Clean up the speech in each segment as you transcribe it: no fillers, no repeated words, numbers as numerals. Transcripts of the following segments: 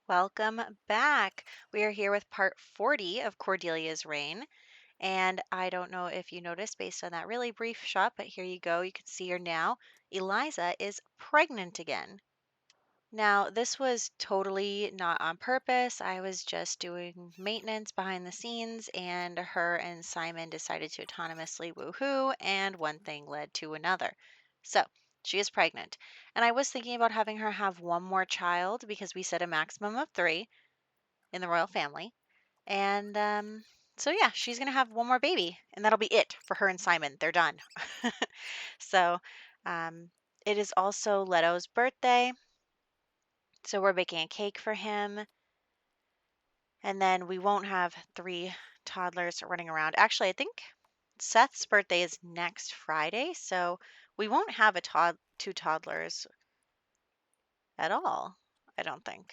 Welcome back. We are here with part 40 of Cordelia's Reign. And I don't know if you noticed based on that really brief shot, but here you go. You can see her now. Eliza is pregnant again. Now, this was totally not on purpose. I was just doing maintenance behind the scenes, and her and Simon decided to autonomously woohoo, and one thing led to another. So, she is pregnant. And I was thinking about having her have one more child because we said a maximum of three in the royal family. And so, yeah, she's going to have one more baby, and that'll be it for her and Simon. They're done. So, um, it is also Leto's birthday. So, we're baking a cake for him. And then we won't have three toddlers running around. Actually, I think Seth's birthday is next Friday. So, we won't have two toddlers at all, I don't think.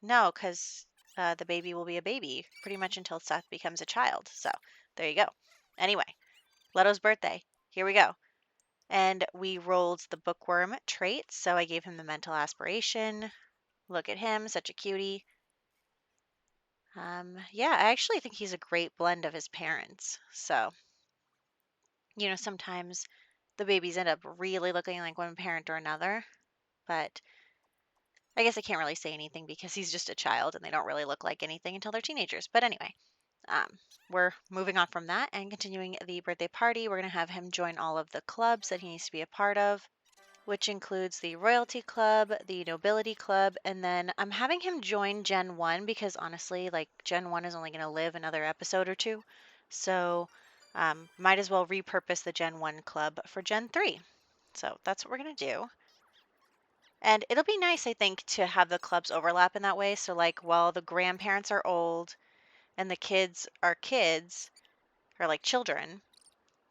No, because the baby will be a baby pretty much until Seth becomes a child. So there you go. Anyway, Leto's birthday. Here we go. And we rolled the bookworm traits. So I gave him the mental aspiration. Look at him, such a cutie. Yeah, I actually think he's a great blend of his parents. So, sometimes the babies end up really looking like one parent or another. But I guess I can't really say anything because he's just a child and they don't really look like anything until they're teenagers. But anyway, we're moving on from that and continuing the birthday party. We're going to have him join all of the clubs that he needs to be a part of, which includes the Royalty Club, the Nobility Club, and then I'm having him join Gen 1 because honestly, like Gen 1 is only going to live another episode or two. So might as well repurpose the Gen 1 club for Gen 3. So that's what we're going to do. And it'll be nice, I think, to have the clubs overlap in that way. So, like, while the grandparents are old and the kids are kids, or like children,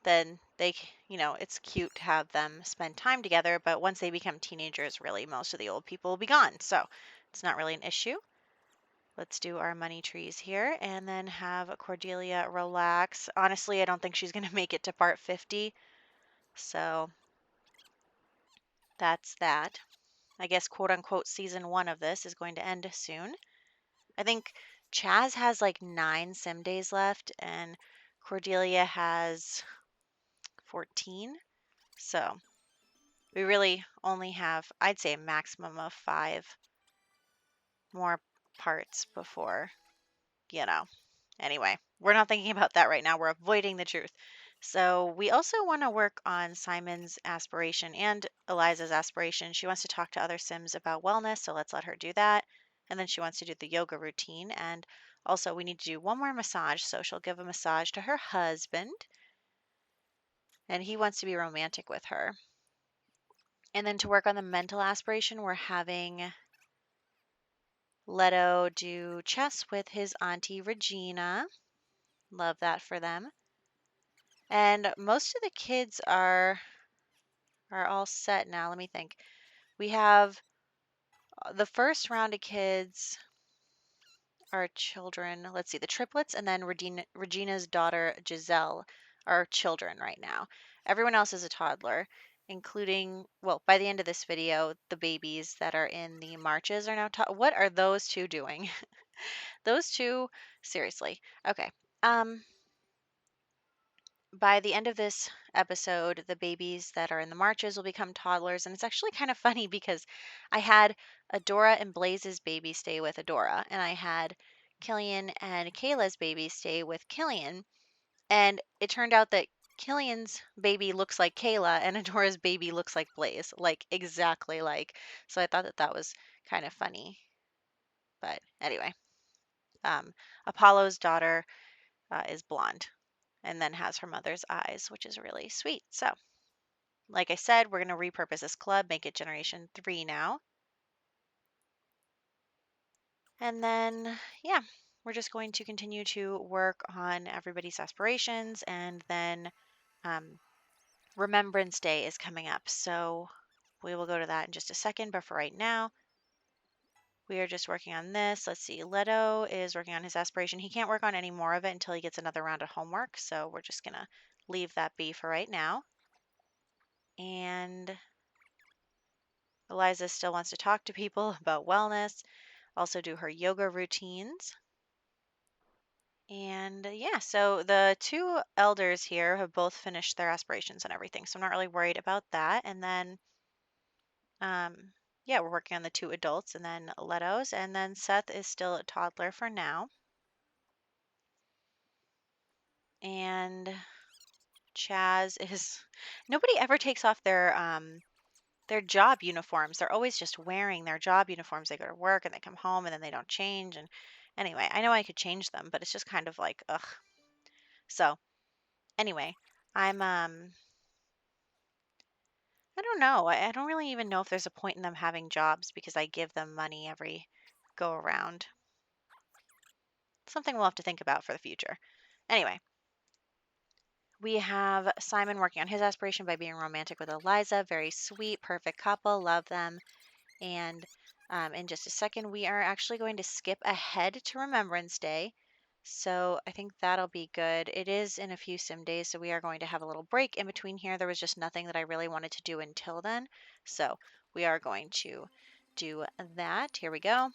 then it's cute to have them spend time together. But once they become teenagers, really, most of the old people will be gone. So it's not really an issue. Let's do our money trees here and then have Cordelia relax. Honestly, I don't think she's going to make it to part 50. So that's that. I guess quote unquote season 1 of this is going to end soon. I think Chaz has like 9 sim days left and Cordelia has 14. So we really only have, I'd say, a maximum of 5 more parts before, you know. Anyway, we're not thinking about that right now. We're avoiding the truth. So we also want to work on Simon's aspiration and Eliza's aspiration. She wants to talk to other Sims about wellness, so let's let her do that. And then she wants to do the yoga routine. And also, we need to do one more massage, so she'll give a massage to her husband. And he wants to be romantic with her. And then to work on the mental aspiration, we're having Leto do chess with his auntie Regina. Love that for them. And most of the kids are all set now. Let me think. We have the first round of kids are children. Let's see, the triplets and then Regina's daughter Giselle are children right now. Everyone else is a toddler, including, well, by the end of this video, the babies that are in the marches are now what are those two doing? Those two, seriously. Okay. By the end of this episode, the babies that are in the marches will become toddlers. And it's actually kind of funny because I had Adora and Blaze's baby stay with Adora, and I had Killian and Kayla's baby stay with Killian. And it turned out that Killian's baby looks like Kayla and Adora's baby looks like Blaze, like exactly like. So I thought that was kind of funny. But anyway, Apollo's daughter is blonde and then has her mother's eyes, which is really sweet. So, like I said, we're going to repurpose this club, make it Generation 3 now. And then, yeah, we're just going to continue to work on everybody's aspirations. And then Remembrance Day is coming up. So we will go to that in just a second. But for right now, we are just working on this. Let's see. Leto is working on his aspiration. He can't work on any more of it until he gets another round of homework. So we're just going to leave that be for right now. And Eliza still wants to talk to people about wellness. also do her yoga routines. And yeah, so the two elders here have both finished their aspirations and everything. So I'm not really worried about that. And then, um, yeah, we're working on the two adults and then Leto's. And then Seth is still a toddler for now. And Chaz is, nobody ever takes off their job uniforms. They're always just wearing their job uniforms. They go to work and they come home and then they don't change. And anyway, I know I could change them, but it's just kind of like, ugh. So anyway, I'm I don't know. I don't really even know if there's a point in them having jobs because I give them money every go around. Something we'll have to think about for the future. Anyway, we have Simon working on his aspiration by being romantic with Eliza. Very sweet, perfect couple. Love them. And in just a second, we are actually going to skip ahead to Remembrance Day. So I think that'll be good. It is in a few sim days, so we are going to have a little break in between here. There was just nothing that I really wanted to do until then. So we are going to do that. Here we go.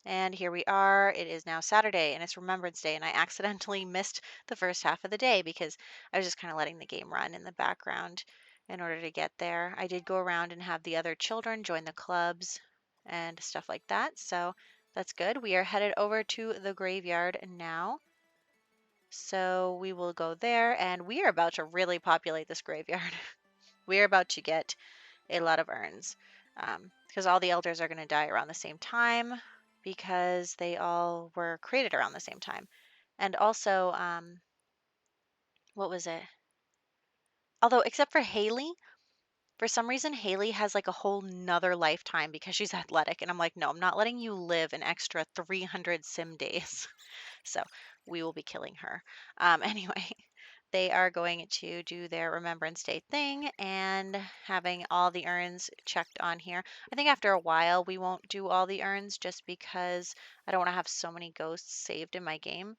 And here we are. It is now Saturday and it's Remembrance Day. And I accidentally missed the first half of the day because I was just kind of letting the game run in the background in order to get there. I did go around and have the other children join the clubs and stuff like that. So that's good. We are headed over to the graveyard now. So we will go there and we are about to really populate this graveyard. We are about to get a lot of urns because all the elders are going to die around the same time because they all were created around the same time. And also, what was it? Although, except for Haley, for some reason, Haley has like a whole nother lifetime because she's athletic. And I'm like, no, I'm not letting you live an extra 300 sim days. So we will be killing her. Anyway, they are going to do their Remembrance Day thing and having all the urns checked on here. I think after a while we won't do all the urns just because I don't want to have so many ghosts saved in my game.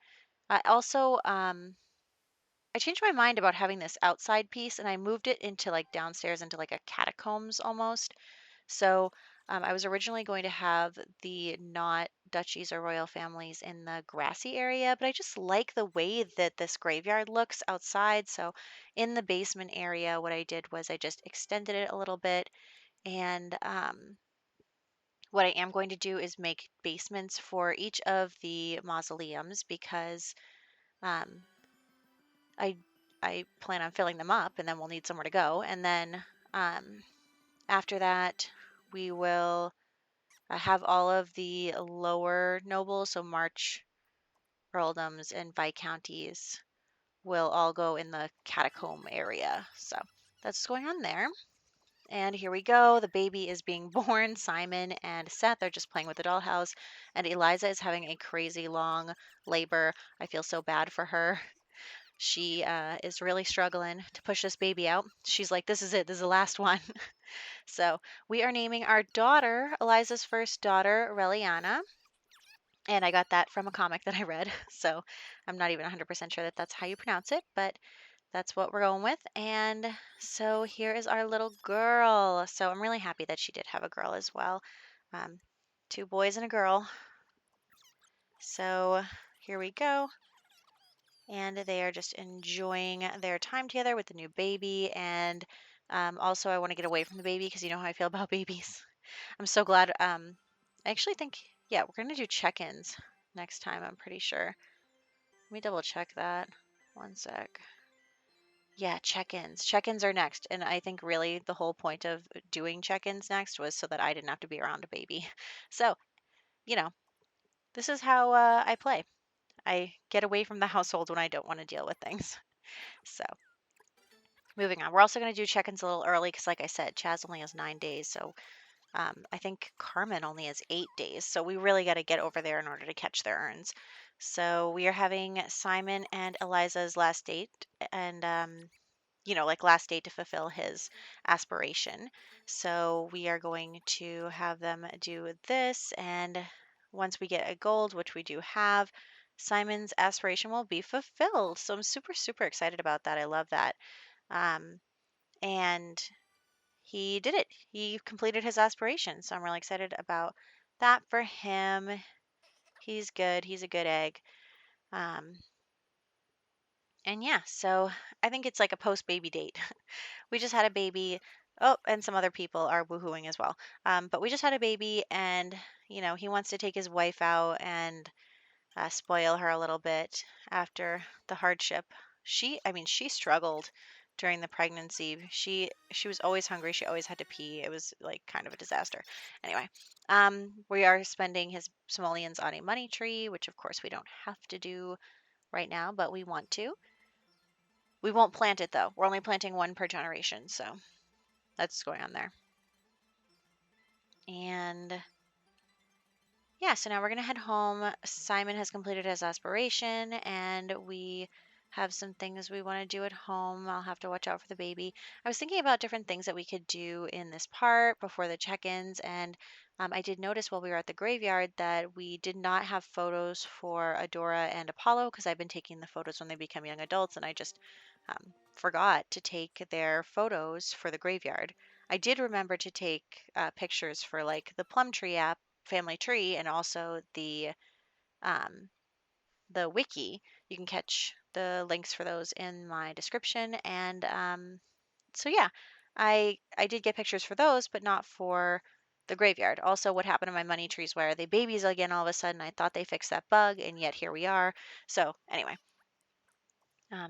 I also I changed my mind about having this outside piece and I moved it into like downstairs into like a catacombs almost. So I was originally going to have the not duchies or royal families in the grassy area, but I just like the way that this graveyard looks outside. So in the basement area, what I did was I just extended it a little bit. And what I am going to do is make basements for each of the mausoleums because um, I I plan on filling them up and then we'll need somewhere to go. And then um, after that, we will have all of the lower nobles, so March earldoms and viscounties, will all go in the catacomb area. So that's what's going on there. And here we go. The baby is being born. Simon and Seth are just playing with the dollhouse, and Eliza is having a crazy long labor. I feel so bad for her. She is really struggling to push this baby out. She's like, this is it. This is the last one. So we are naming our daughter, Eliza's first daughter, Reliana. And I got that from a comic that I read. So I'm not even 100% sure that that's how you pronounce it, but that's what we're going with. And so here is our little girl. So I'm really happy that she did have a girl as well. Um, two boys and a girl. So here we go. And they are just enjoying their time together with the new baby. And also, I want to get away from the baby because you know how I feel about babies. I'm so glad. I actually think, yeah, we're going to do check ins next time, I'm pretty sure. Let me double check that. One sec. Yeah, check ins. Check ins are next. And I think really the whole point of doing check ins next was so that I didn't have to be around a baby. So, you know, this is how I play. I get away from the household when I don't want to deal with things. So, moving on. We're also going to do check ins a little early because, like I said, Chaz only has 9 days. So, I think Carmen only has 8 days. So, we really got to get over there in order to catch their urns. So, we are having Simon and Eliza's last date. And like last date to fulfill his aspiration. So we are going to have them do this. And once we get a gold, which we do have, Simon's aspiration will be fulfilled. So I'm super, super excited about that. I love that. Um, and he did it. He completed his aspiration. So I'm really excited about that for him. He's good. He's a good egg. Um, and yeah, so I think it's like a post baby date. We just had a baby. Oh, and some other people are woohooing as well. But we just had a baby, and he wants to take his wife out and spoil her a little bit after the hardship. I mean, she struggled during the pregnancy. She was always hungry. She always had to pee. It was like kind of a disaster. Anyway, we are spending his simoleons on a money tree, which of course we don't have to do right now, but we want to. We won't plant it though. We're only planting one per generation, so that's going on there. And yeah, so now we're going to head home. Simon has completed his aspiration, and we have some things we want to do at home. I'll have to watch out for the baby. I was thinking about different things that we could do in this part before the check ins, and I did notice while we were at the graveyard that we did not have photos for Adora and Apollo because I've been taking the photos when they become young adults, and I just forgot to take their photos for the graveyard. I did remember to take pictures for like the Plum Tree app family tree and also um, the wiki. You can catch the links for those in my description. And so yeah, I did get pictures for those, but not for the graveyard. Also, what happened to my money trees? Where are they babies again? All of a sudden, I thought they fixed that bug, and yet here we are. So anyway,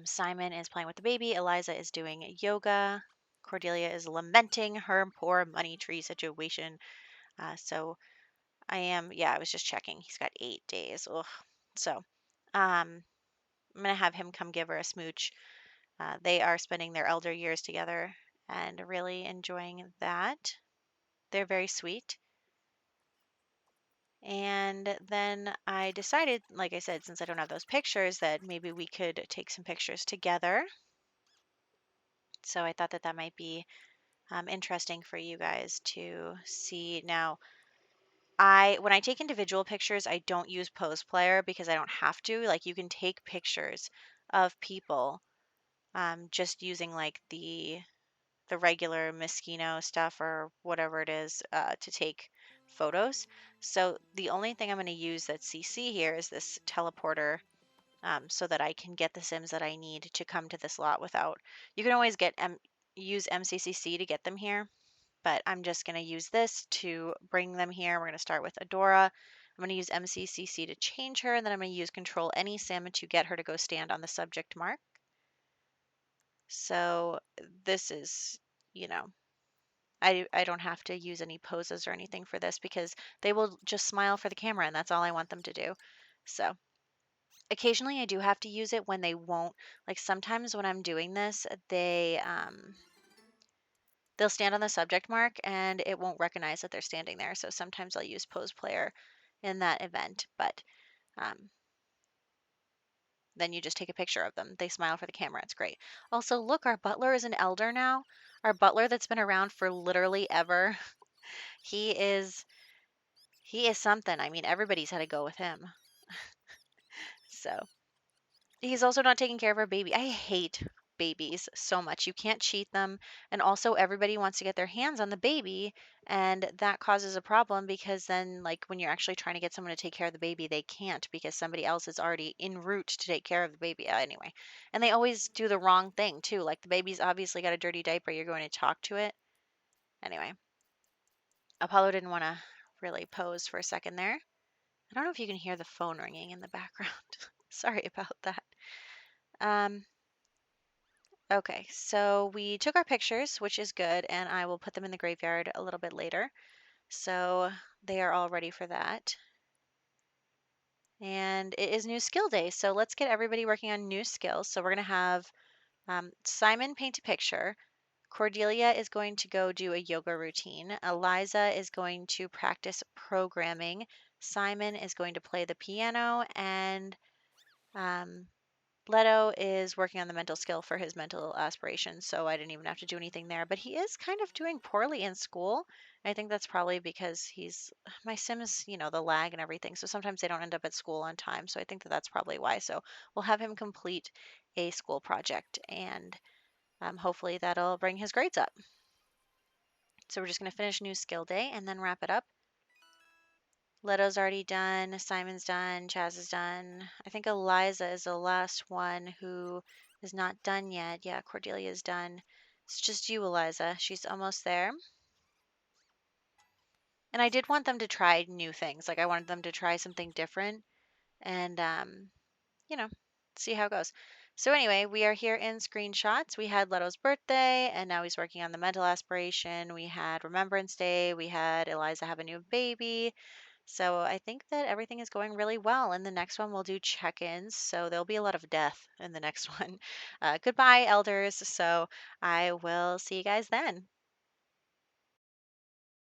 Simon is playing with the baby. Eliza is doing yoga. Cordelia is lamenting her poor money tree situation. So I was just checking. He's got 8 days. Ugh. So, I'm gonna have him come give her a smooch. They are spending their elder years together and really enjoying that. They're very sweet. And then I decided, like I said, since I don't have those pictures, that maybe we could take some pictures together. So I thought that that might be interesting for you guys to see. Now, when I take individual pictures, I don't use Pose Player because I don't have to. Like you can take pictures of people just using like the regular Moschino stuff or whatever it is to take photos. So the only thing I'm going to use that's CC here is this teleporter so that I can get the Sims that I need to come to this lot without. You can always use MCCC to get them here, but I'm just going to use this to bring them here. We're going to start with Adora. I'm going to use MCCC to change her, and then I'm going to use Control Any Sim to get her to go stand on the subject mark. So this is, you know, I don't have to use any poses or anything for this because they will just smile for the camera, and that's all I want them to do. So occasionally I do have to use it when they won't. Like sometimes when I'm doing this, they'll stand on the subject mark and it won't recognize that they're standing there. So sometimes I'll use Pose Player in that event, but um, then you just take a picture of them. They smile for the camera. It's great. Also, look, our butler is an elder now. Our butler that's been around for literally ever. He is he is something. I mean, everybody's had to go with him. So he's also not taking care of our baby. I hate babies so much. You can't cheat them. And also, everybody wants to get their hands on the baby. And that causes a problem because then, like, when you're actually trying to get someone to take care of the baby, they can't because somebody else is already en route to take care of the baby. Anyway, and they always do the wrong thing, too. Like, the baby's obviously got a dirty diaper. You're going to talk to it. Anyway, Apollo didn't want to really pose for a second there. I don't know if you can hear the phone ringing in the background. Sorry about that. Um, Okay, so we took our pictures, which is good, and I will put them in the graveyard a little bit later. So they are all ready for that. And it is new skill day, so let's get everybody working on new skills. So we're going to have Simon paint a picture. Cordelia is going to go do a yoga routine. Eliza is going to practice programming. Simon is going to play the piano, and um, Leto is working on the mental skill for his mental aspirations, so I didn't even have to do anything there. But he is kind of doing poorly in school. I think that's probably because my Sims, the lag and everything. So sometimes they don't end up at school on time. So I think that that's probably why. So we'll have him complete a school project, and hopefully that'll bring his grades up. So we're just going to finish new skill day and then wrap it up. Leto's already done. Simon's done. Chaz is done. I think Eliza is the last one who is not done yet. Yeah, Cordelia is done. It's just you, Eliza. She's almost there. And I did want them to try new things. Like I wanted them to try something different and you know, see how it goes. So anyway, we are here in screenshots. We had Leto's birthday, and now he's working on the mental aspiration. We had Remembrance Day. We had Eliza have a new baby. So I think that everything is going really well. In the next one, we'll do check-ins. So there'll be a lot of death in the next one. Goodbye, elders. So I will see you guys then.